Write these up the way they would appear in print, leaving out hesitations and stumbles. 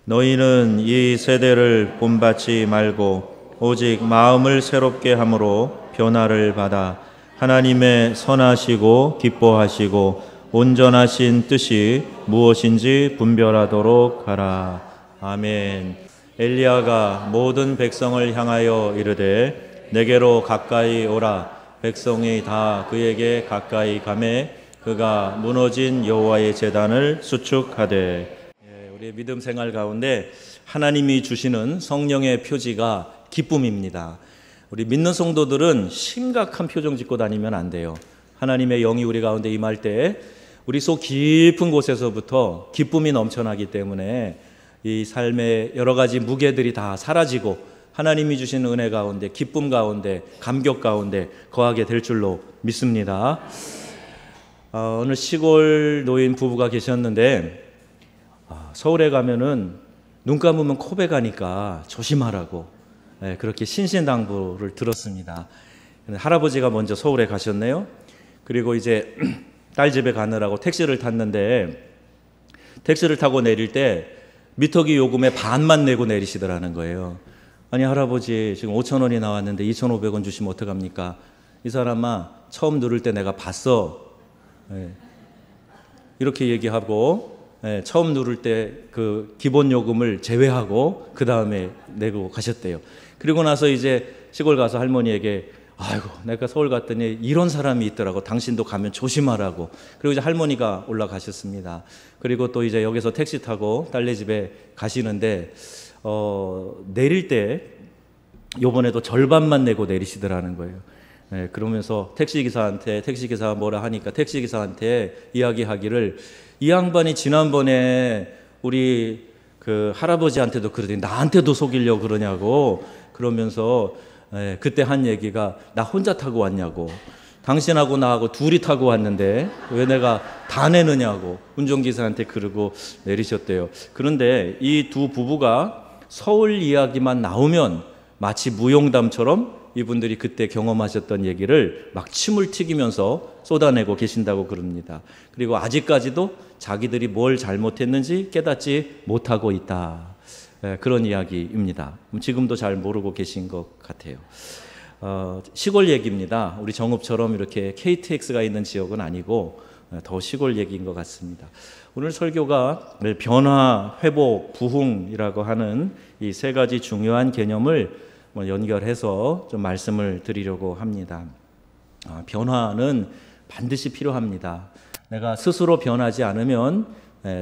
너희는 이 세대를 본받지 말고 오직 마음을 새롭게 함으로 변화를 받아 하나님의 선하시고 기뻐하시고 온전하신 뜻이 무엇인지 분별하도록 하라. 아멘. 엘리야가 모든 백성을 향하여 이르되 내게로 가까이 오라. 백성이 다 그에게 가까이 가매 그가 무너진 여호와의 제단을 수축하되. 우리의 믿음 생활 가운데 하나님이 주시는 성령의 표지가 기쁨입니다. 우리 믿는 성도들은 심각한 표정 짓고 다니면 안 돼요. 하나님의 영이 우리 가운데 임할 때 우리 속 깊은 곳에서부터 기쁨이 넘쳐나기 때문에 이 삶의 여러 가지 무게들이 다 사라지고 하나님이 주신 은혜 가운데, 기쁨 가운데, 감격 가운데 거하게 될 줄로 믿습니다. 오늘 시골 노인 부부가 계셨는데 서울에 가면은 눈 감으면 코베 가니까 조심하라고 그렇게 신신당부를 들었습니다. 할아버지가 먼저 서울에 가셨네요. 그리고 이제 딸 집에 가느라고 택시를 탔는데 택시를 타고 내릴 때 미터기 요금의 반만 내고 내리시더라는 거예요. 아니 할아버지 지금 5,000원이 나왔는데 2,500원 주시면 어떡합니까? 이 사람아 처음 누를 때 내가 봤어. 이렇게 얘기하고 처음 누를 때 그 기본 요금을 제외하고 그 다음에 내고 가셨대요. 그리고 나서 이제 시골 가서 할머니에게 아이고 내가 서울 갔더니 이런 사람이 있더라고. 당신도 가면 조심하라고. 그리고 이제 할머니가 올라가셨습니다. 그리고 또 이제 여기서 택시 타고 딸네 집에 가시는데 내릴 때 요번에도 절반만 내고 내리시더라는 거예요. 그러면서 택시기사가 뭐라 하니까 택시기사한테 이야기하기를 이 양반이 지난번에 우리 그 할아버지한테도 그러더니 나한테도 속이려고 그러냐고 그러면서 그때 한 얘기가 나 혼자 타고 왔냐고 당신하고 나하고 둘이 타고 왔는데 왜 내가 다 내느냐고 운전기사한테 그러고 내리셨대요. 그런데 이 두 부부가 서울 이야기만 나오면 마치 무용담처럼 이분들이 그때 경험하셨던 얘기를 막 침을 튀기면서 쏟아내고 계신다고 그럽니다. 그리고 아직까지도 자기들이 뭘 잘못했는지 깨닫지 못하고 있다. 그런 이야기입니다. 지금도 잘 모르고 계신 것 같아요. 시골 얘기입니다. 우리 정읍처럼 이렇게 KTX가 있는 지역은 아니고 더 시골 얘기인 것 같습니다. 오늘 설교가 변화, 회복, 부흥이라고 하는 이 세 가지 중요한 개념을 연결해서 좀 말씀을 드리려고 합니다. 변화는 반드시 필요합니다. 내가 스스로 변하지 않으면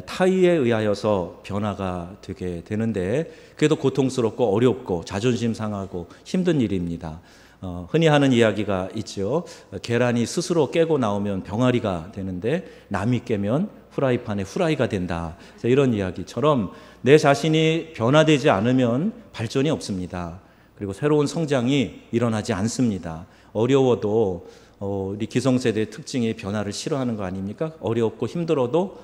타의에 의하여서 변화가 되게 되는데 그래도 고통스럽고 어렵고 자존심 상하고 힘든 일입니다. 흔히 하는 이야기가 있죠. 계란이 스스로 깨고 나오면 병아리가 되는데 남이 깨면 후라이팬에 후라이가 된다. 이런 이야기처럼 내 자신이 변화되지 않으면 발전이 없습니다. 그리고 새로운 성장이 일어나지 않습니다. 어려워도 우리 기성세대의 특징이 변화를 싫어하는 거 아닙니까? 어렵고 힘들어도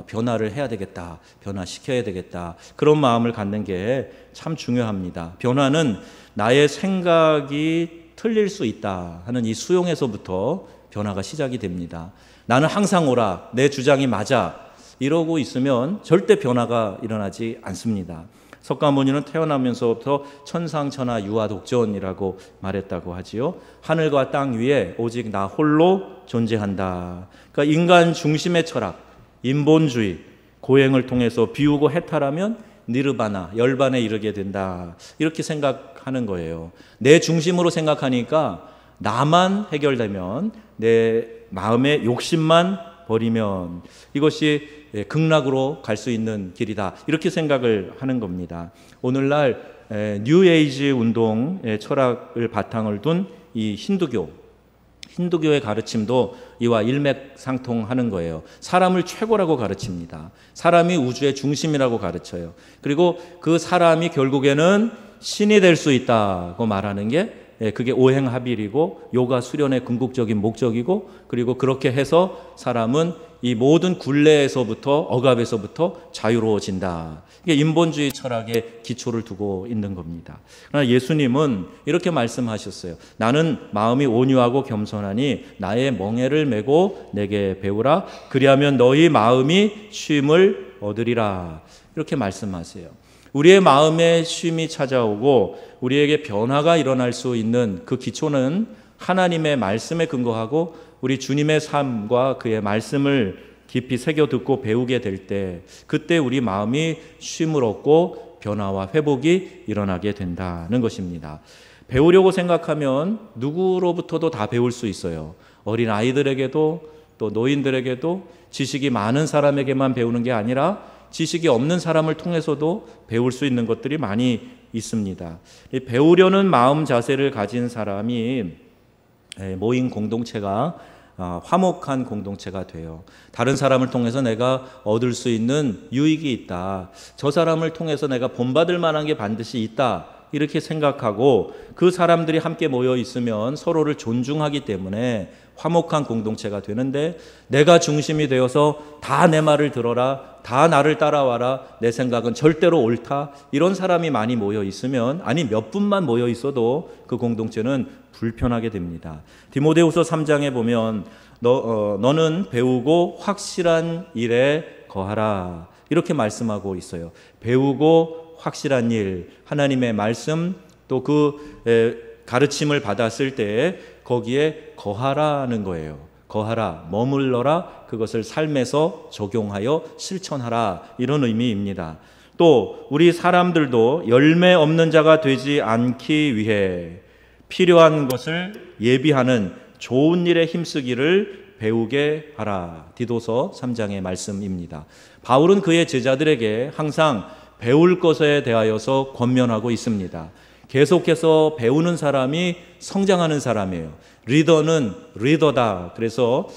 변화를 해야 되겠다. 변화시켜야 되겠다. 그런 마음을 갖는 게 참 중요합니다. 변화는 나의 생각이 틀릴 수 있다 하는 이 수용에서부터 변화가 시작이 됩니다. 나는 항상 옳아. 내 주장이 맞아. 이러고 있으면 절대 변화가 일어나지 않습니다. 석가모니는 태어나면서부터 천상천하 유아독존이라고 말했다고 하지요. 하늘과 땅 위에 오직 나 홀로 존재한다. 그러니까 인간 중심의 철학, 인본주의, 고행을 통해서 비우고 해탈하면 니르바나, 열반에 이르게 된다. 이렇게 생각하는 거예요. 내 중심으로 생각하니까 나만 해결되면 내 마음의 욕심만 버리면 이것이 극락으로 갈 수 있는 길이다. 이렇게 생각을 하는 겁니다. 오늘날 뉴에이지 운동의 철학을 바탕을 둔 이 힌두교의 가르침도 이와 일맥상통하는 거예요. 사람을 최고라고 가르칩니다. 사람이 우주의 중심이라고 가르쳐요. 그리고 그 사람이 결국에는 신이 될 수 있다고 말하는 게 그게 오행합일이고 요가 수련의 궁극적인 목적이고 그리고 그렇게 해서 사람은 이 모든 굴레에서부터 억압에서부터 자유로워진다. 이게 인본주의 철학의 기초를 두고 있는 겁니다. 그러나 예수님은 이렇게 말씀하셨어요. 나는 마음이 온유하고 겸손하니 나의 멍에를 메고 내게 배우라. 그리하면 너희 마음이 쉼을 얻으리라. 이렇게 말씀하세요. 우리의 마음에 쉼이 찾아오고 우리에게 변화가 일어날 수 있는 그 기초는 하나님의 말씀에 근거하고 우리 주님의 삶과 그의 말씀을 깊이 새겨 듣고 배우게 될 때, 그때 우리 마음이 쉼을 얻고 변화와 회복이 일어나게 된다는 것입니다. 배우려고 생각하면 누구로부터도 다 배울 수 있어요. 어린 아이들에게도 또 노인들에게도, 지식이 많은 사람에게만 배우는 게 아니라 지식이 없는 사람을 통해서도 배울 수 있는 것들이 많이 있습니다. 배우려는 마음 자세를 가진 사람이 모인 공동체가 화목한 공동체가 돼요. 다른 사람을 통해서 내가 얻을 수 있는 유익이 있다, 저 사람을 통해서 내가 본받을 만한 게 반드시 있다, 이렇게 생각하고 그 사람들이 함께 모여 있으면 서로를 존중하기 때문에 화목한 공동체가 되는데, 내가 중심이 되어서 다 내 말을 들어라, 다 나를 따라와라, 내 생각은 절대로 옳다, 이런 사람이 많이 모여 있으면, 아니 몇 분만 모여 있어도 그 공동체는 불편하게 됩니다. 디모데후서 3장에 보면 너는 배우고 확실한 일에 거하라, 이렇게 말씀하고 있어요. 배우고 확실한 일, 하나님의 말씀, 또 그 가르침을 받았을 때 거기에 거하라는 거예요. 거하라, 머물러라, 그것을 삶에서 적용하여 실천하라, 이런 의미입니다. 또 우리 사람들도 열매 없는 자가 되지 않기 위해 필요한 것을 예비하는 좋은 일에 힘쓰기를 배우게 하라. 디도서 3장의 말씀입니다. 바울은 그의 제자들에게 항상 배울 것에 대하여서 권면하고 있습니다. 계속해서 배우는 사람이 성장하는 사람이에요. 리더는 리더다. 그래서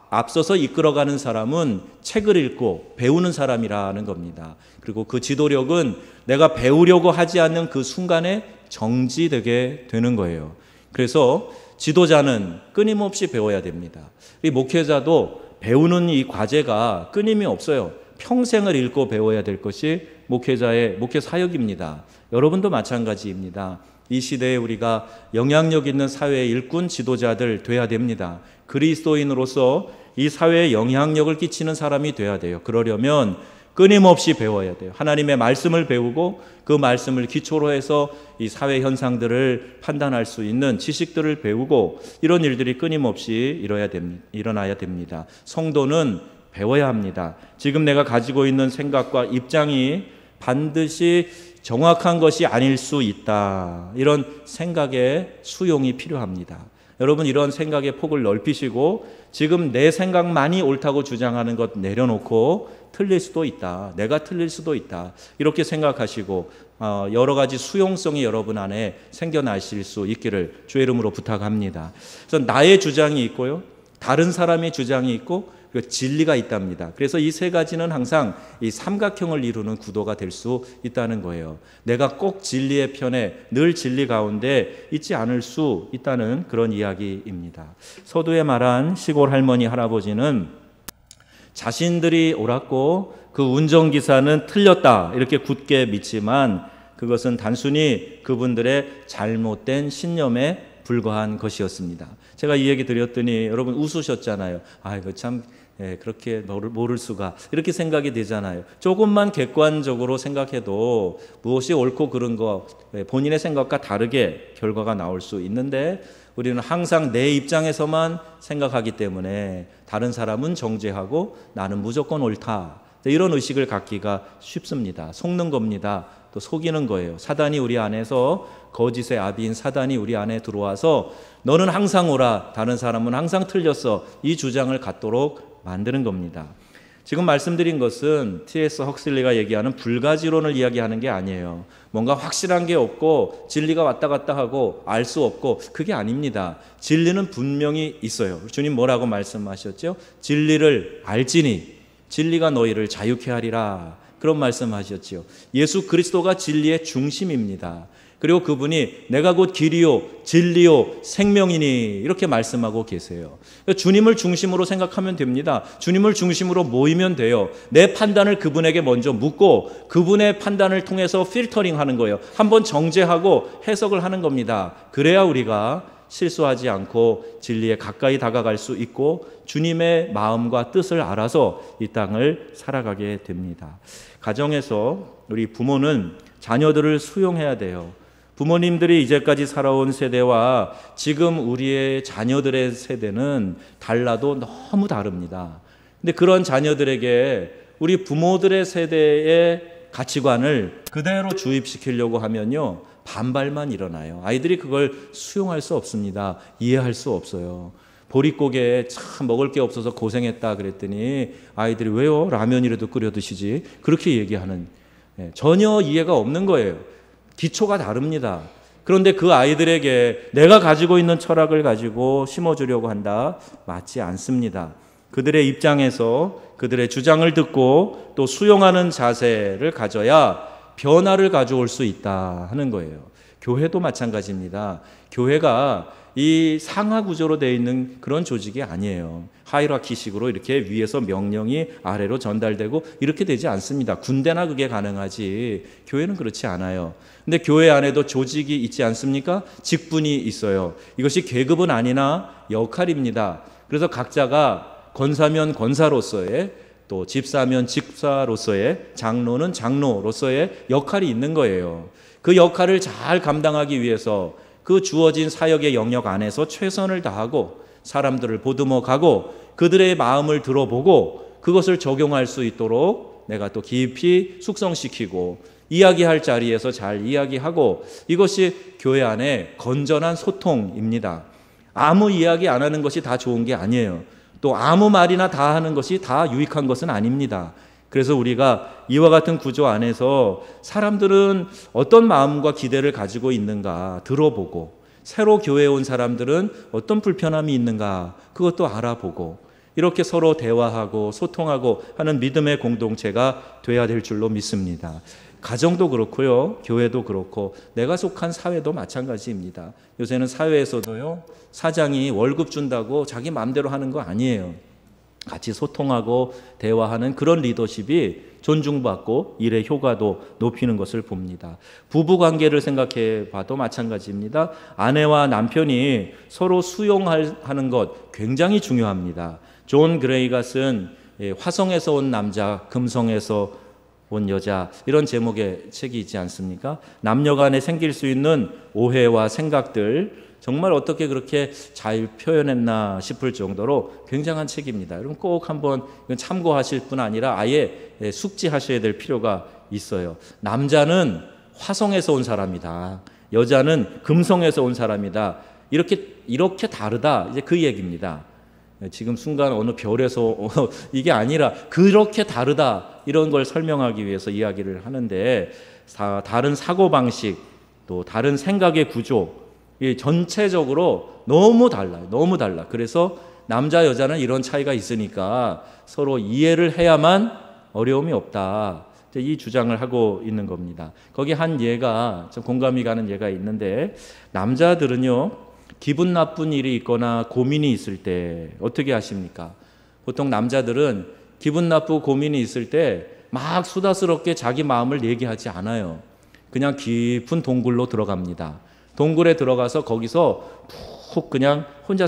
앞서서 이끌어가는 사람은 책을 읽고 배우는 사람이라는 겁니다. 그리고 그 지도력은 내가 배우려고 하지 않는 그 순간에 정지되게 되는 거예요. 그래서 지도자는 끊임없이 배워야 됩니다. 이 목회자도 배우는 이 과제가 끊임이 없어요. 평생을 읽고 배워야 될 것이 목회자의 목회 사역입니다. 여러분도 마찬가지입니다. 이 시대에 우리가 영향력 있는 사회의 일꾼 지도자들 돼야 됩니다. 그리스도인으로서 이 사회에 영향력을 끼치는 사람이 돼야 돼요. 그러려면 끊임없이 배워야 돼요. 하나님의 말씀을 배우고 그 말씀을 기초로 해서 이 사회 현상들을 판단할 수 있는 지식들을 배우고, 이런 일들이 끊임없이 일어나야 됩니다. 성도는 배워야 합니다. 지금 내가 가지고 있는 생각과 입장이 반드시 정확한 것이 아닐 수 있다, 이런 생각의 수용이 필요합니다. 여러분, 이런 생각의 폭을 넓히시고 지금 내 생각만이 옳다고 주장하는 것 내려놓고 틀릴 수도 있다, 내가 틀릴 수도 있다, 이렇게 생각하시고 여러 가지 수용성이 여러분 안에 생겨나실 수 있기를 주의 이름으로 부탁합니다. 그래서 나의 주장이 있고요, 다른 사람의 주장이 있고 진리가 있답니다. 그래서 이 세 가지는 항상 이 삼각형을 이루는 구도가 될 수 있다는 거예요. 내가 꼭 진리의 편에 늘 진리 가운데 있지 않을 수 있다는 그런 이야기입니다. 서두에 말한 시골 할머니 할아버지는 자신들이 옳았고 그 운전기사는 틀렸다, 이렇게 굳게 믿지만 그것은 단순히 그분들의 잘못된 신념에 불과한 것이었습니다. 제가 이 얘기 드렸더니 여러분 웃으셨잖아요. 이거 참 그렇게 모를 수가, 이렇게 생각이 되잖아요. 조금만 객관적으로 생각해도 무엇이 옳고 그른 거, 본인의 생각과 다르게 결과가 나올 수 있는데, 우리는 항상 내 입장에서만 생각하기 때문에 다른 사람은 정죄하고 나는 무조건 옳다, 이런 의식을 갖기가 쉽습니다. 속는 겁니다. 또 속이는 거예요. 사단이 우리 안에서, 거짓의 아비인 사단이 우리 안에 들어와서 너는 항상 옳아, 다른 사람은 항상 틀렸어, 이 주장을 갖도록 만드는 겁니다. 지금 말씀드린 것은 T.S. 헉슬리가 얘기하는 불가지론을 이야기하는 게 아니에요. 뭔가 확실한 게 없고 진리가 왔다 갔다 하고 알 수 없고, 그게 아닙니다. 진리는 분명히 있어요. 주님 뭐라고 말씀하셨죠? 진리를 알지니 진리가 너희를 자유케 하리라, 그런 말씀하셨지요. 예수 그리스도가 진리의 중심입니다. 그리고 그분이 내가 곧 길이요 진리요 생명이니, 이렇게 말씀하고 계세요. 주님을 중심으로 생각하면 됩니다. 주님을 중심으로 모이면 돼요. 내 판단을 그분에게 먼저 묻고 그분의 판단을 통해서 필터링하는 거예요. 한번 정죄하고 해석을 하는 겁니다. 그래야 우리가 실수하지 않고 진리에 가까이 다가갈 수 있고 주님의 마음과 뜻을 알아서 이 땅을 살아가게 됩니다. 가정에서 우리 부모는 자녀들을 수용해야 돼요. 부모님들이 이제까지 살아온 세대와 지금 우리의 자녀들의 세대는 달라도 너무 다릅니다. 근데 그런 자녀들에게 우리 부모들의 세대의 가치관을 그대로 주입시키려고 하면요, 반발만 일어나요. 아이들이 그걸 수용할 수 없습니다. 이해할 수 없어요. 보릿고개에 참 먹을 게 없어서 고생했다 그랬더니 아이들이 왜요? 라면이라도 끓여 드시지. 그렇게 얘기하는, 전혀 이해가 없는 거예요. 기초가 다릅니다. 그런데 그 아이들에게 내가 가지고 있는 철학을 가지고 심어주려고 한다? 맞지 않습니다. 그들의 입장에서 그들의 주장을 듣고 또 수용하는 자세를 가져야 변화를 가져올 수 있다 하는 거예요. 교회도 마찬가지입니다. 교회가 이 상하 구조로 되어 있는 그런 조직이 아니에요. 하이라키식으로 이렇게 위에서 명령이 아래로 전달되고 이렇게 되지 않습니다. 군대나 그게 가능하지 교회는 그렇지 않아요. 근데 교회 안에도 조직이 있지 않습니까? 직분이 있어요. 이것이 계급은 아니나 역할입니다. 그래서 각자가 권사면 권사로서의, 또 집사면 집사로서의, 장로는 장로로서의 역할이 있는 거예요. 그 역할을 잘 감당하기 위해서 그 주어진 사역의 영역 안에서 최선을 다하고 사람들을 보듬어가고 그들의 마음을 들어보고 그것을 적용할 수 있도록 내가 또 깊이 숙성시키고 이야기할 자리에서 잘 이야기하고, 이것이 교회 안에 건전한 소통입니다. 아무 이야기 안 하는 것이 다 좋은 게 아니에요. 또 아무 말이나 다 하는 것이 다 유익한 것은 아닙니다. 그래서 우리가 이와 같은 구조 안에서 사람들은 어떤 마음과 기대를 가지고 있는가 들어보고, 새로 교회에 온 사람들은 어떤 불편함이 있는가 그것도 알아보고, 이렇게 서로 대화하고 소통하고 하는 믿음의 공동체가 돼야 될 줄로 믿습니다. 가정도 그렇고요, 교회도 그렇고 내가 속한 사회도 마찬가지입니다. 요새는 사회에서도요, 사장이 월급 준다고 자기 마음대로 하는 거 아니에요. 같이 소통하고 대화하는 그런 리더십이 존중받고 일의 효과도 높이는 것을 봅니다. 부부관계를 생각해 봐도 마찬가지입니다. 아내와 남편이 서로 수용하는 것 굉장히 중요합니다. 존 그레이가 쓴 화성에서 온 남자, 금성에서 온 여자, 이런 제목의 책이 있지 않습니까? 남녀 간에 생길 수 있는 오해와 생각들 정말 어떻게 그렇게 잘 표현했나 싶을 정도로 굉장한 책입니다. 여러분 꼭 한번 참고하실 뿐 아니라 아예 숙지하셔야 될 필요가 있어요. 남자는 화성에서 온 사람이다. 여자는 금성에서 온 사람이다. 이렇게 다르다. 이제 그 얘기입니다. 지금 순간 어느 별에서 이게 아니라 그렇게 다르다, 이런 걸 설명하기 위해서 이야기를 하는데, 다른 사고방식 또 다른 생각의 구조, 전체적으로 너무 달라요. 너무 달라. 그래서 남자 여자는 이런 차이가 있으니까 서로 이해를 해야만 어려움이 없다, 이 주장을 하고 있는 겁니다. 거기 한 예가 좀 공감이 가는 예가 있는데, 남자들은요 기분 나쁜 일이 있거나 고민이 있을 때 어떻게 하십니까? 보통 남자들은 기분 나쁘고 고민이 있을 때 막 수다스럽게 자기 마음을 얘기하지 않아요. 그냥 깊은 동굴로 들어갑니다. 동굴에 들어가서 거기서 푹 그냥 혼자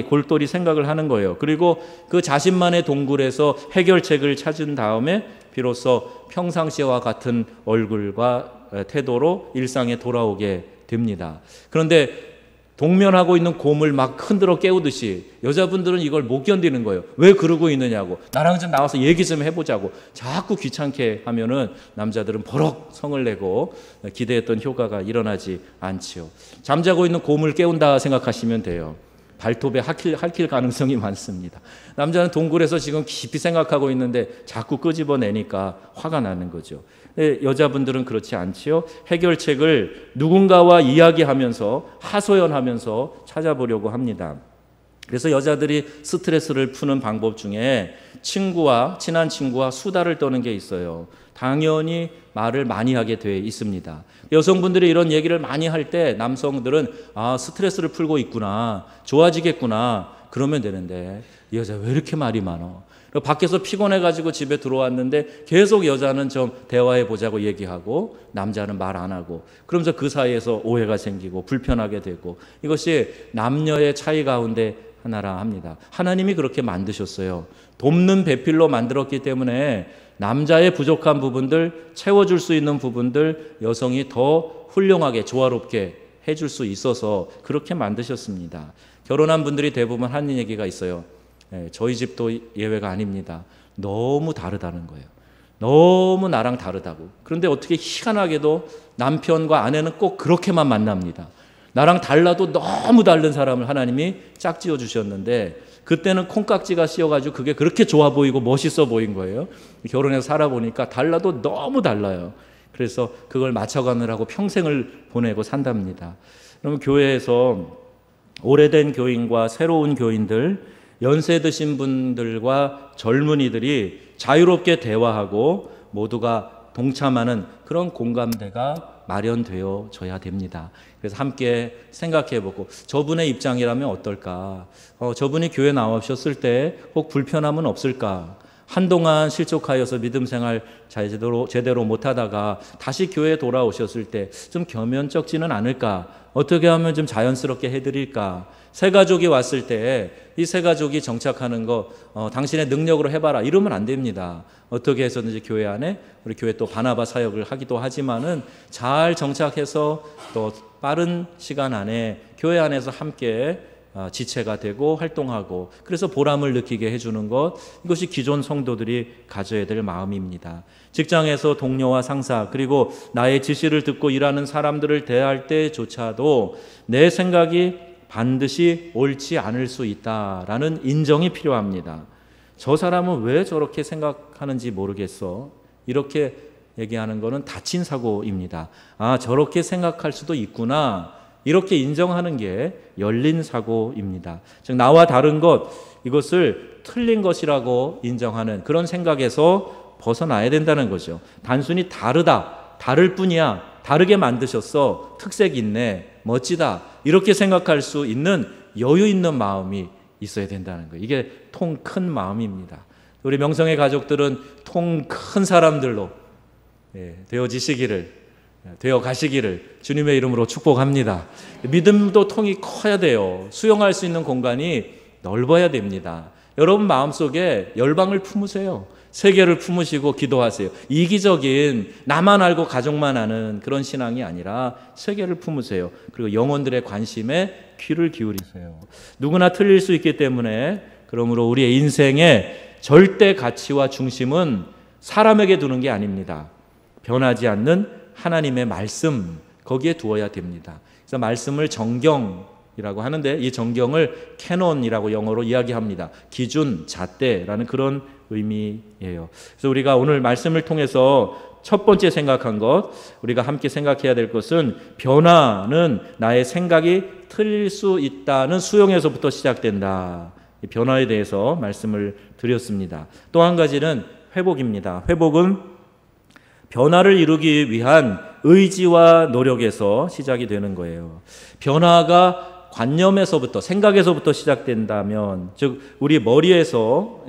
골똘히 생각을 하는 거예요. 그리고 그 자신만의 동굴에서 해결책을 찾은 다음에 비로소 평상시와 같은 얼굴과 태도로 일상에 돌아오게 됩니다. 그런데 동면하고 있는 곰을 막 흔들어 깨우듯이 여자분들은 이걸 못 견디는 거예요. 왜 그러고 있느냐고, 나랑 좀 나와서 얘기 좀 해보자고 자꾸 귀찮게 하면은 남자들은 버럭 성을 내고 기대했던 효과가 일어나지 않지요. 잠자고 있는 곰을 깨운다 생각하시면 돼요. 발톱에 핥힐 가능성이 많습니다. 남자는 동굴에서 지금 깊이 생각하고 있는데 자꾸 끄집어내니까 화가 나는 거죠. 여자분들은 그렇지 않지요. 해결책을 누군가와 이야기하면서 하소연하면서 찾아보려고 합니다. 그래서 여자들이 스트레스를 푸는 방법 중에 친한 친구와 수다를 떠는 게 있어요. 당연히 말을 많이 하게 돼 있습니다. 여성분들이 이런 얘기를 많이 할 때 남성들은 스트레스를 풀고 있구나, 좋아지겠구나, 그러면 되는데 이 여자 왜 이렇게 말이 많어? 그리고 밖에서 피곤해가지고 집에 들어왔는데 계속 여자는 좀 대화해 보자고 얘기하고 남자는 말 안 하고, 그러면서 그 사이에서 오해가 생기고 불편하게 되고, 이것이 남녀의 차이 가운데 하나라 합니다. 하나님이 그렇게 만드셨어요. 돕는 배필로 만들었기 때문에 남자의 부족한 부분들, 채워줄 수 있는 부분들 여성이 더 훌륭하게 조화롭게 해줄 수 있어서 그렇게 만드셨습니다. 결혼한 분들이 대부분 하는 얘기가 있어요. 저희 집도 예외가 아닙니다. 너무 다르다는 거예요. 너무 나랑 다르다고. 그런데 어떻게 희한하게도 남편과 아내는 꼭 그렇게만 만납니다. 나랑 달라도 너무 다른 사람을 하나님이 짝지어 주셨는데, 그때는 콩깍지가 씌어가지고 그게 그렇게 좋아 보이고 멋있어 보인 거예요. 결혼해서 살아보니까 달라도 너무 달라요. 그래서 그걸 맞춰가느라고 평생을 보내고 산답니다. 그러면 교회에서 오래된 교인과 새로운 교인들, 연세 드신 분들과 젊은이들이 자유롭게 대화하고 모두가 동참하는 그런 공감대가 마련되어져야 됩니다. 그래서 함께 생각해보고, 저분의 입장이라면 어떨까? 저분이 교회 나오셨을 때 혹 불편함은 없을까? 한동안 실족하여서 믿음 생활 제대로 못하다가 다시 교회에 돌아오셨을 때 좀 겸연쩍지는 않을까? 어떻게 하면 좀 자연스럽게 해드릴까? 새 가족이 왔을 때 이 새 가족이 정착하는 거 당신의 능력으로 해봐라 이러면 안 됩니다. 어떻게 해서든지 교회 안에, 우리 교회 또 바나바 사역을 하기도 하지만은 잘 정착해서 또 빠른 시간 안에 교회 안에서 함께 지체가 되고 활동하고, 그래서 보람을 느끼게 해주는 것, 이것이 기존 성도들이 가져야 될 마음입니다. 직장에서 동료와 상사, 그리고 나의 지시를 듣고 일하는 사람들을 대할 때조차도 내 생각이 반드시 옳지 않을 수 있다라는 인정이 필요합니다. 저 사람은 왜 저렇게 생각하는지 모르겠어, 이렇게 얘기하는 것은 다친 사고입니다. 아, 저렇게 생각할 수도 있구나, 이렇게 인정하는 게 열린 사고입니다. 즉, 나와 다른 것, 이것을 틀린 것이라고 인정하는 그런 생각에서 벗어나야 된다는 거죠. 단순히 다르다, 다를 뿐이야, 다르게 만드셨어, 특색 있네, 멋지다, 이렇게 생각할 수 있는 여유 있는 마음이 있어야 된다는 거예요. 이게 통 큰 마음입니다. 우리 명성의 가족들은 통 큰 사람들로 되어 가시기를 주님의 이름으로 축복합니다. 믿음도 통이 커야 돼요. 수용할 수 있는 공간이 넓어야 됩니다. 여러분 마음속에 열방을 품으세요. 세계를 품으시고 기도하세요. 이기적인 나만 알고 가족만 아는 그런 신앙이 아니라 세계를 품으세요. 그리고 영혼들의 관심에 귀를 기울이세요. 누구나 틀릴 수 있기 때문에, 그러므로 우리의 인생의 절대 가치와 중심은 사람에게 두는 게 아닙니다. 변하지 않는 하나님의 말씀, 거기에 두어야 됩니다. 그래서 말씀을 정경이라고 하는데, 이 정경을 캐논이라고 영어로 이야기합니다. 기준, 잣대라는 그런 의미예요. 그래서 우리가 오늘 말씀을 통해서 첫 번째 생각한 것, 우리가 함께 생각해야 될 것은, 변화는 나의 생각이 틀릴 수 있다는 수용에서부터 시작된다. 이 변화에 대해서 말씀을 드렸습니다. 또 한 가지는 회복입니다. 회복은 변화를 이루기 위한 의지와 노력에서 시작이 되는 거예요. 변화가 관념에서부터, 생각에서부터 시작된다면, 즉 우리 머리에서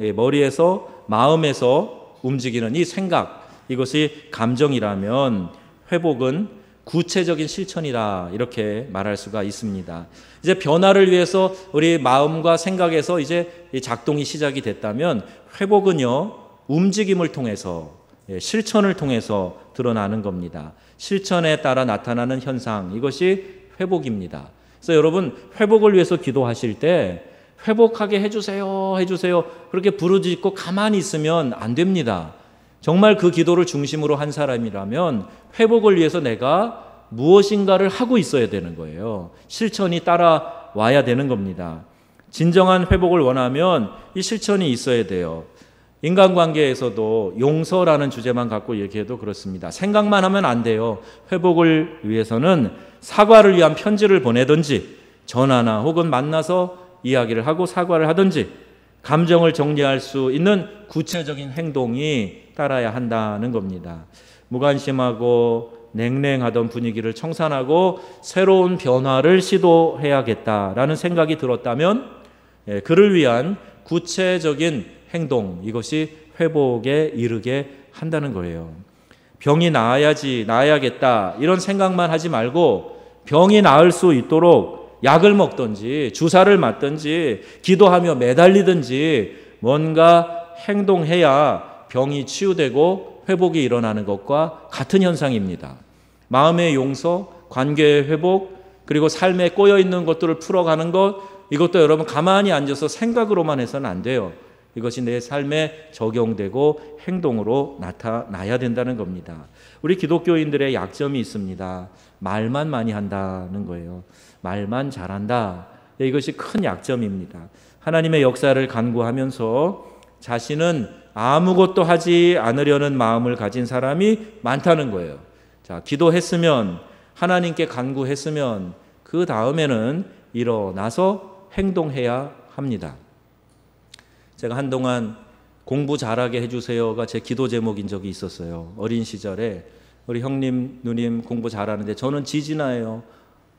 마음에서 움직이는 이 생각, 이것이 감정이라면 회복은 구체적인 실천이다, 이렇게 말할 수가 있습니다. 이제 변화를 위해서 우리 마음과 생각에서 이제 작동이 시작이 됐다면, 회복은요 움직임을 통해서, 실천을 통해서 드러나는 겁니다. 실천에 따라 나타나는 현상, 이것이 회복입니다. 그래서 여러분, 회복을 위해서 기도하실 때 회복하게 해주세요, 해주세요, 그렇게 부르짖고 가만히 있으면 안 됩니다. 정말 그 기도를 중심으로 한 사람이라면 회복을 위해서 내가 무엇인가를 하고 있어야 되는 거예요. 실천이 따라와야 되는 겁니다. 진정한 회복을 원하면 이 실천이 있어야 돼요. 인간관계에서도 용서라는 주제만 갖고 얘기해도 그렇습니다. 생각만 하면 안 돼요. 회복을 위해서는 사과를 위한 편지를 보내든지, 전화나 혹은 만나서 이야기를 하고 사과를 하든지, 감정을 정리할 수 있는 구체적인 행동이 따라야 한다는 겁니다. 무관심하고 냉랭하던 분위기를 청산하고 새로운 변화를 시도해야겠다라는 생각이 들었다면, 그를 위한 구체적인 행동, 이것이 회복에 이르게 한다는 거예요. 병이 나아야겠다 이런 생각만 하지 말고 병이 나을 수 있도록 약을 먹든지 주사를 맞든지 기도하며 매달리든지 뭔가 행동해야 병이 치유되고 회복이 일어나는 것과 같은 현상입니다. 마음의 용서, 관계의 회복, 그리고 삶에 꼬여있는 것들을 풀어가는 것, 이것도 여러분 가만히 앉아서 생각으로만 해서는 안 돼요. 이것이 내 삶에 적용되고 행동으로 나타나야 된다는 겁니다. 우리 기독교인들의 약점이 있습니다. 말만 많이 한다는 거예요. 말만 잘한다. 이것이 큰 약점입니다. 하나님의 역사를 간구하면서 자신은 아무것도 하지 않으려는 마음을 가진 사람이 많다는 거예요. 자, 기도했으면, 하나님께 간구했으면 그 다음에는 일어나서 행동해야 합니다. 제가 한동안 공부 잘하게 해주세요가 제 기도 제목인 적이 있었어요. 어린 시절에 우리 형님, 누님 공부 잘하는데 저는 지지나예요.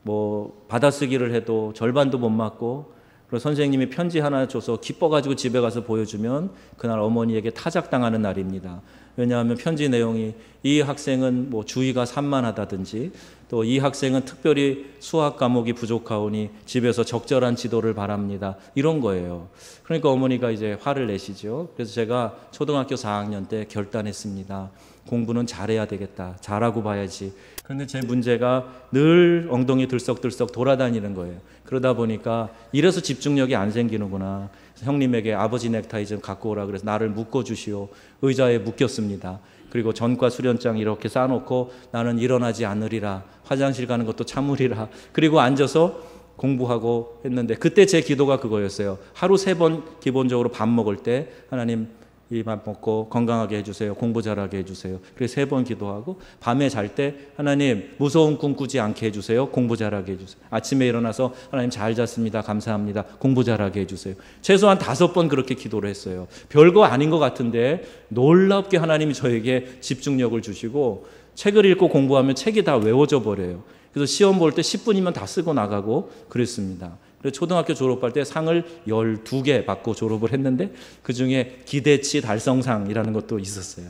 뭐 받아쓰기를 해도 절반도 못 맞고, 그리고 선생님이 편지 하나 줘서 기뻐가지고 집에 가서 보여주면 그날 어머니에게 타작당하는 날입니다. 왜냐하면 편지 내용이 이 학생은 뭐 주의가 산만하다든지 또 이 학생은 특별히 수학 과목이 부족하오니 집에서 적절한 지도를 바랍니다. 이런 거예요. 그러니까 어머니가 이제 화를 내시죠. 그래서 제가 초등학교 4학년 때 결단했습니다. 공부는 잘해야 되겠다. 잘하고 봐야지. 그런데 제 문제가 늘 엉덩이 들썩들썩 돌아다니는 거예요. 그러다 보니까 이래서 집중력이 안 생기는구나. 형님에게 아버지 넥타이 좀 갖고 오라 그래서 나를 묶어주시오. 의자에 묶였습니다. 그리고 전과 수련장 이렇게 쌓아놓고 나는 일어나지 않으리라. 화장실 가는 것도 참으리라. 그리고 앉아서 공부하고 했는데 그때 제 기도가 그거였어요. 하루 3번 기본적으로 밥 먹을 때 하나님 이 밥 먹고 건강하게 해주세요. 공부 잘하게 해주세요. 그래서 3번 기도하고 밤에 잘 때 하나님 무서운 꿈 꾸지 않게 해주세요. 공부 잘하게 해주세요. 아침에 일어나서 하나님 잘 잤습니다. 감사합니다. 공부 잘하게 해주세요. 최소한 5번 그렇게 기도를 했어요. 별거 아닌 것 같은데 놀랍게 하나님이 저에게 집중력을 주시고 책을 읽고 공부하면 책이 다 외워져 버려요. 그래서 시험 볼 때 10분이면 다 쓰고 나가고 그랬습니다. 그래서 초등학교 졸업할 때 상을 12개 받고 졸업을 했는데 그중에 기대치 달성상이라는 것도 있었어요.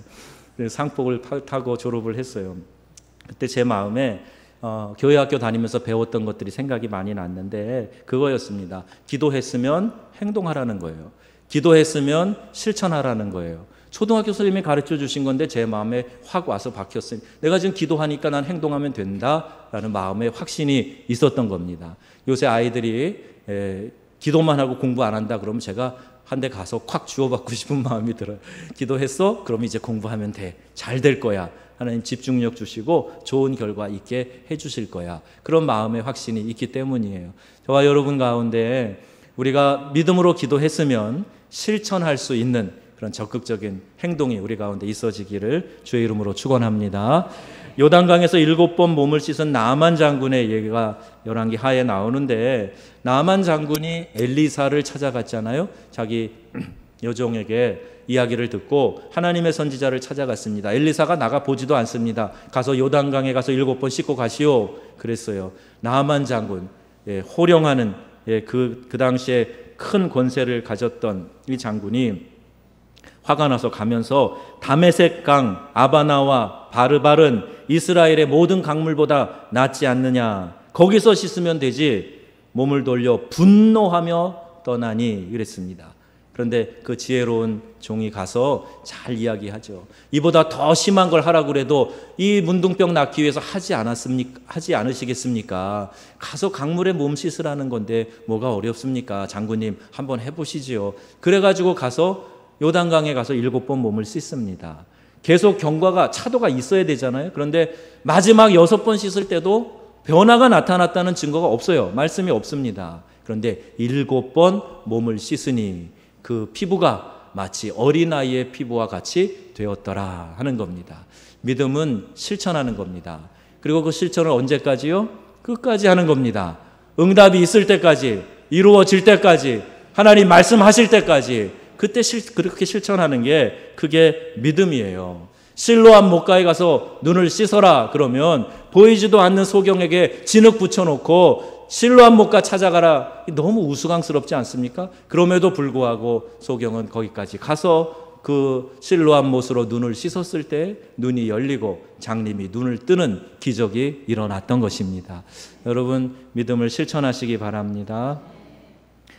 그래서 상복을 타고 졸업을 했어요. 그때 제 마음에 교회 학교 다니면서 배웠던 것들이 생각이 많이 났는데 그거였습니다. 기도했으면 행동하라는 거예요. 기도했으면 실천하라는 거예요. 초등학교 선생님이 가르쳐 주신 건데 제 마음에 확 와서 박혔어요. 내가 지금 기도하니까 난 행동하면 된다라는 마음의 확신이 있었던 겁니다. 요새 아이들이 기도만 하고 공부 안 한다 그러면 제가 한 대 가서 콱 주워받고 싶은 마음이 들어요. 기도했어? 그럼 이제 공부하면 돼. 잘 될 거야. 하나님 집중력 주시고 좋은 결과 있게 해주실 거야. 그런 마음의 확신이 있기 때문이에요. 저와 여러분 가운데 우리가 믿음으로 기도했으면 실천할 수 있는 그런 적극적인 행동이 우리 가운데 있어지기를 주의 이름으로 축원합니다. 요단강에서 7번 몸을 씻은 나만 장군의 얘기가 열왕기 하에 나오는데 나만 장군이 엘리사를 찾아갔잖아요. 자기 여종에게 이야기를 듣고 하나님의 선지자를 찾아갔습니다. 엘리사가 나가 보지도 않습니다. 가서 요단강에 가서 7번 씻고 가시오 그랬어요. 나만 장군, 호령하는 그 당시에 큰 권세를 가졌던 이 장군이 화가 나서 가면서 다메섹 강 아바나와 바르발은 이스라엘의 모든 강물보다 낫지 않느냐. 거기서 씻으면 되지. 몸을 돌려 분노하며 떠나니 이랬습니다. 그런데 그 지혜로운 종이 가서 잘 이야기하죠. 이보다 더 심한 걸 하라고 그래도 이 문둥병 낫기 위해서 하지 않으시겠습니까? 가서 강물에 몸 씻으라는 건데 뭐가 어렵습니까? 장군님 한번 해보시지요. 그래가지고 가서 요단강에 가서 7번 몸을 씻습니다. 계속 경과가 차도가 있어야 되잖아요. 그런데 마지막 6번 씻을 때도 변화가 나타났다는 증거가 없어요. 말씀이 없습니다. 그런데 7번 몸을 씻으니 그 피부가 마치 어린아이의 피부와 같이 되었더라 하는 겁니다. 믿음은 실천하는 겁니다. 그리고 그 실천을 언제까지요? 끝까지 하는 겁니다. 응답이 있을 때까지, 이루어질 때까지, 하나님 말씀하실 때까지 그때 그렇게 실천하는 게 그게 믿음이에요. 실로암 목가에 가서 눈을 씻어라 그러면 보이지도 않는 소경에게 진흙 붙여놓고 실로암 못가 찾아가라. 너무 우스꽝스럽지 않습니까? 그럼에도 불구하고 소경은 거기까지 가서 그 실로암 못으로 눈을 씻었을 때 눈이 열리고 장님이 눈을 뜨는 기적이 일어났던 것입니다. 여러분, 믿음을 실천하시기 바랍니다.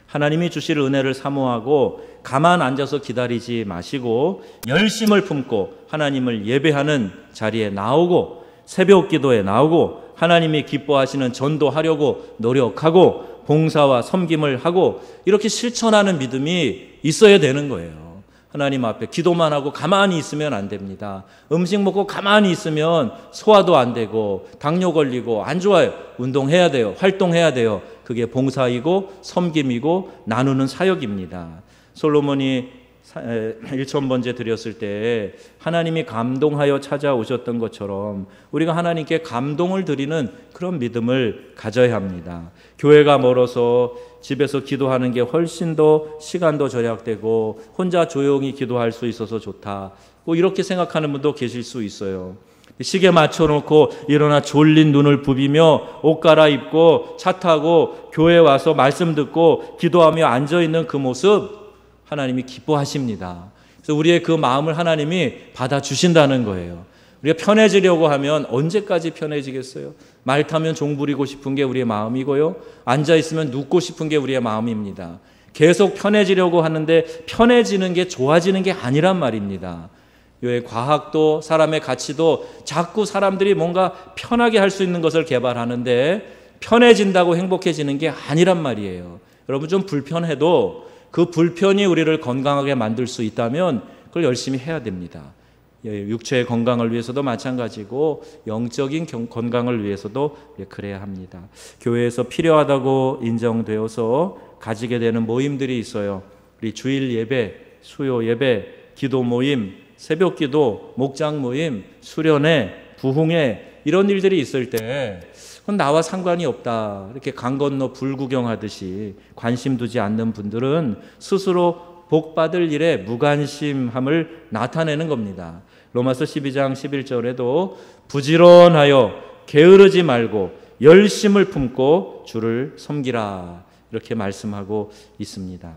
하나님이 주실 은혜를 사모하고 가만 앉아서 기다리지 마시고 열심을 품고 하나님을 예배하는 자리에 나오고 새벽 기도에 나오고 하나님이 기뻐하시는 전도하려고 노력하고 봉사와 섬김을 하고 이렇게 실천하는 믿음이 있어야 되는 거예요. 하나님 앞에 기도만 하고 가만히 있으면 안 됩니다. 음식 먹고 가만히 있으면 소화도 안 되고 당뇨 걸리고 안 좋아요. 운동해야 돼요. 활동해야 돼요. 그게 봉사이고 섬김이고 나누는 사역입니다. 솔로몬이 1,000번째 드렸을 때 하나님이 감동하여 찾아오셨던 것처럼 우리가 하나님께 감동을 드리는 그런 믿음을 가져야 합니다. 교회가 멀어서 집에서 기도하는 게 훨씬 더 시간도 절약되고 혼자 조용히 기도할 수 있어서 좋다. 뭐 이렇게 생각하는 분도 계실 수 있어요. 시계 맞춰놓고 일어나 졸린 눈을 부비며 옷 갈아입고 차 타고 교회 와서 말씀 듣고 기도하며 앉아있는 그 모습 하나님이 기뻐하십니다. 그래서 우리의 그 마음을 하나님이 받아주신다는 거예요. 우리가 편해지려고 하면 언제까지 편해지겠어요? 말 타면 종 부리고 싶은 게 우리의 마음이고요. 앉아있으면 눕고 싶은 게 우리의 마음입니다. 계속 편해지려고 하는데 편해지는 게 좋아지는 게 아니란 말입니다. 과학도 사람의 가치도 자꾸 사람들이 뭔가 편하게 할 수 있는 것을 개발하는데 편해진다고 행복해지는 게 아니란 말이에요. 여러분, 좀 불편해도 그 불편이 우리를 건강하게 만들 수 있다면 그걸 열심히 해야 됩니다. 육체의 건강을 위해서도 마찬가지고 영적인 건강을 위해서도 그래야 합니다. 교회에서 필요하다고 인정되어서 가지게 되는 모임들이 있어요. 우리 주일 예배, 수요 예배, 기도 모임, 새벽 기도, 목장 모임, 수련회, 부흥회 이런 일들이 있을 때 그건 나와 상관이 없다. 이렇게 강 건너 불 구경하듯이 관심 두지 않는 분들은 스스로 복 받을 일에 무관심함을 나타내는 겁니다. 로마서 12장 11절에도 부지런하여 게으르지 말고 열심을 품고 주를 섬기라 이렇게 말씀하고 있습니다.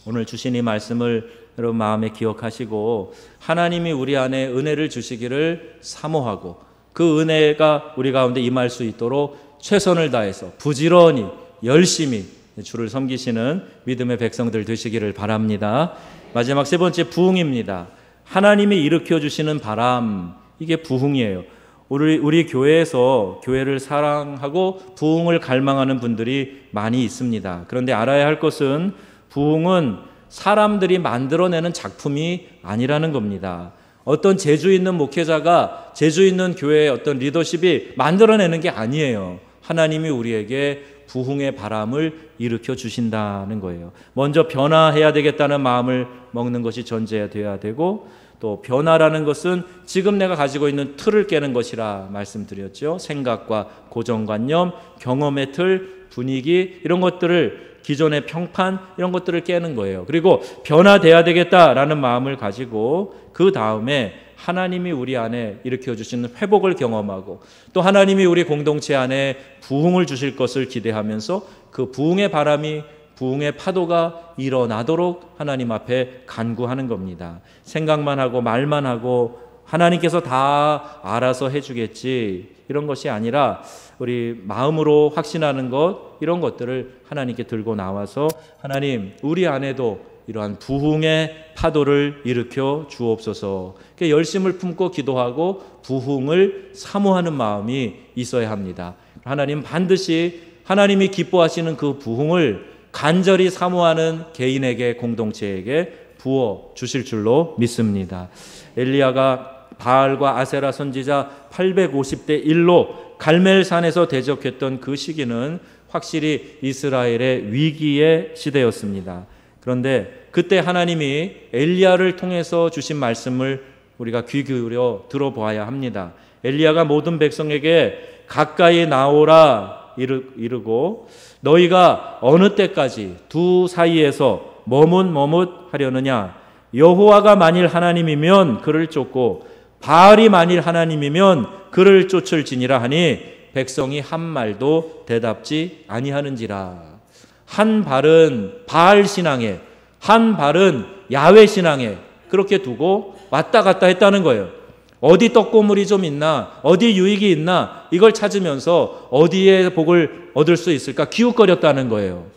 오늘 주신 이 말씀을 여러분 마음에 기억하시고 하나님이 우리 안에 은혜를 주시기를 사모하고 그 은혜가 우리 가운데 임할 수 있도록 최선을 다해서 부지런히 열심히 주를 섬기시는 믿음의 백성들 되시기를 바랍니다. 마지막 세 번째 부흥입니다. 하나님이 일으켜 주시는 바람, 이게 부흥이에요. 우리 교회에서 교회를 사랑하고 부흥을 갈망하는 분들이 많이 있습니다. 그런데 알아야 할 것은 부흥은 사람들이 만들어내는 작품이 아니라는 겁니다. 어떤 재주 있는 목회자가 재주 있는 교회의 어떤 리더십이 만들어내는 게 아니에요. 하나님이 우리에게 부흥의 바람을 일으켜 주신다는 거예요. 먼저 변화해야 되겠다는 마음을 먹는 것이 전제되어야 되고 또 변화라는 것은 지금 내가 가지고 있는 틀을 깨는 것이라 말씀드렸죠. 생각과 고정관념, 경험의 틀, 분위기 이런 것들을 기존의 평판 이런 것들을 깨는 거예요. 그리고 변화돼야 되겠다라는 마음을 가지고 그 다음에 하나님이 우리 안에 일으켜 주시는 회복을 경험하고 또 하나님이 우리 공동체 안에 부흥을 주실 것을 기대하면서 그 부흥의 바람이 부흥의 파도가 일어나도록 하나님 앞에 간구하는 겁니다. 생각만 하고 말만 하고 하나님께서 다 알아서 해주겠지 이런 것이 아니라 우리 마음으로 확신하는 것 이런 것들을 하나님께 들고 나와서 하나님 우리 안에도 이러한 부흥의 파도를 일으켜 주옵소서. 열심을 품고 기도하고 부흥을 사모하는 마음이 있어야 합니다. 하나님 반드시 하나님이 기뻐하시는 그 부흥을 간절히 사모하는 개인에게 공동체에게 부어 주실 줄로 믿습니다. 엘리야가 바알과 아세라 선지자 850대 1로 갈멜산에서 대적했던 그 시기는 확실히 이스라엘의 위기의 시대였습니다. 그런데 그때 하나님이 엘리야를 통해서 주신 말씀을 우리가 귀 기울여 들어보아야 합니다. 엘리야가 모든 백성에게 가까이 나오라 이르고 너희가 어느 때까지 두 사이에서 머뭇머뭇하려느냐 여호와가 만일 하나님이면 그를 쫓고 바알이 만일 하나님이면 그를 쫓을지니라 하니 백성이 한 말도 대답지 아니하는지라. 한 발은 바알 신앙에, 한 발은 야훼 신앙에 그렇게 두고 왔다 갔다 했다는 거예요. 어디 떡고물이 좀 있나, 어디 유익이 있나, 이걸 찾으면서 어디에 복을 얻을 수 있을까 기웃거렸다는 거예요.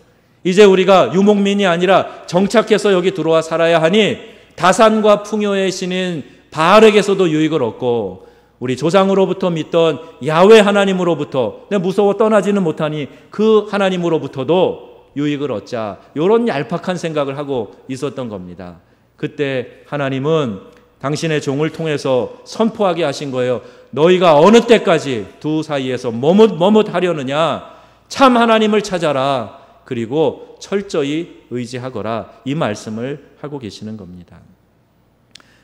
이제 우리가 유목민이 아니라 정착해서 여기 들어와 살아야 하니 다산과 풍요의 신인 바알에게서도 유익을 얻고, 우리 조상으로부터 믿던 야훼 하나님으로부터 내가 무서워 떠나지는 못하니 그 하나님으로부터도 유익을 얻자, 이런 얄팍한 생각을 하고 있었던 겁니다. 그때 하나님은 당신의 종을 통해서 선포하게 하신 거예요. 너희가 어느 때까지 두 사이에서 머뭇하려느냐, 참 하나님을 찾아라, 그리고 철저히 의지하거라, 이 말씀을 하고 계시는 겁니다.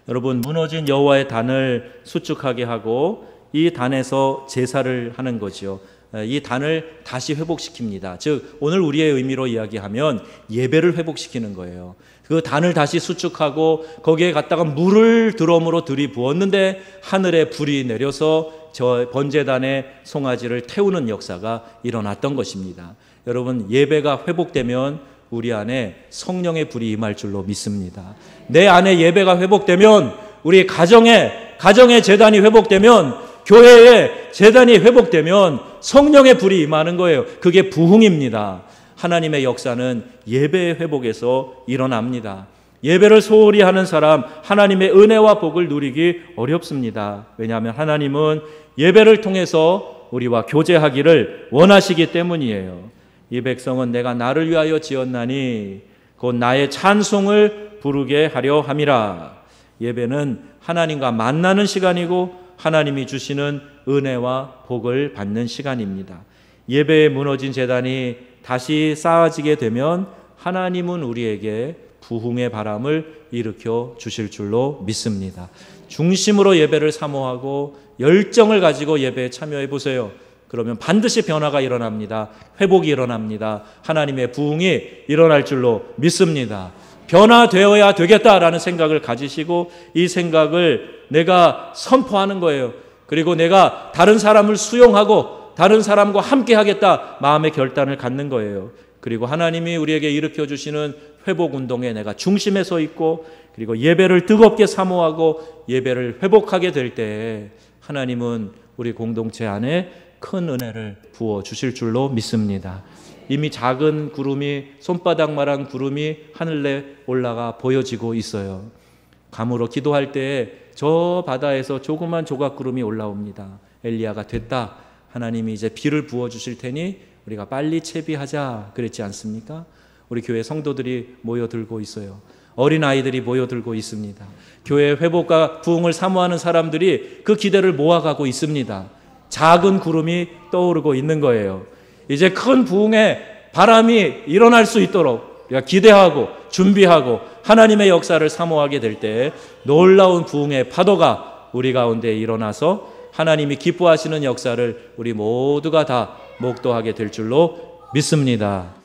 여러분, 무너진 여호와의 단을 수축하게 하고 이 단에서 제사를 하는 거죠. 이 단을 다시 회복시킵니다. 즉 오늘 우리의 의미로 이야기하면 예배를 회복시키는 거예요. 그 단을 다시 수축하고 거기에 갖다가 물을 드럼으로 들이부었는데 하늘에 불이 내려서 저 번제단의 송아지를 태우는 역사가 일어났던 것입니다. 여러분, 예배가 회복되면 우리 안에 성령의 불이 임할 줄로 믿습니다. 내 안에 예배가 회복되면, 우리 가정의 제단이 회복되면, 교회의 제단이 회복되면 성령의 불이 임하는 거예요. 그게 부흥입니다. 하나님의 역사는 예배의 회복에서 일어납니다. 예배를 소홀히 하는 사람, 하나님의 은혜와 복을 누리기 어렵습니다. 왜냐하면 하나님은 예배를 통해서 우리와 교제하기를 원하시기 때문이에요. 이 백성은 내가 나를 위하여 지었나니 곧 나의 찬송을 부르게 하려 함이라. 예배는 하나님과 만나는 시간이고 하나님이 주시는 은혜와 복을 받는 시간입니다. 예배에 무너진 제단이 다시 쌓아지게 되면 하나님은 우리에게 부흥의 바람을 일으켜 주실 줄로 믿습니다. 중심으로 예배를 사모하고 열정을 가지고 예배에 참여해 보세요. 그러면 반드시 변화가 일어납니다. 회복이 일어납니다. 하나님의 부흥이 일어날 줄로 믿습니다. 변화되어야 되겠다라는 생각을 가지시고 이 생각을 내가 선포하는 거예요. 그리고 내가 다른 사람을 수용하고 다른 사람과 함께 하겠다 마음의 결단을 갖는 거예요. 그리고 하나님이 우리에게 일으켜 주시는 회복 운동에 내가 중심에 서 있고, 그리고 예배를 뜨겁게 사모하고 예배를 회복하게 될 때 하나님은 우리 공동체 안에 큰 은혜를 부어 주실 줄로 믿습니다. 이미 작은 구름이, 손바닥만한 구름이 하늘에 올라가 보여지고 있어요. 감으로 기도할 때에 저 바다에서 조그만 조각구름이 올라옵니다. 엘리야가 됐다, 하나님이 이제 비를 부어 주실 테니 우리가 빨리 채비하자 그랬지 않습니까? 우리 교회 성도들이 모여들고 있어요. 어린아이들이 모여들고 있습니다. 교회 회복과 부흥을 사모하는 사람들이 그 기대를 모아가고 있습니다. 작은 구름이 떠오르고 있는 거예요. 이제 큰 부흥의 바람이 일어날 수 있도록 우리가 기대하고 준비하고 하나님의 역사를 사모하게 될 때 놀라운 부흥의 파도가 우리 가운데 일어나서 하나님이 기뻐하시는 역사를 우리 모두가 다 목도하게 될 줄로 믿습니다.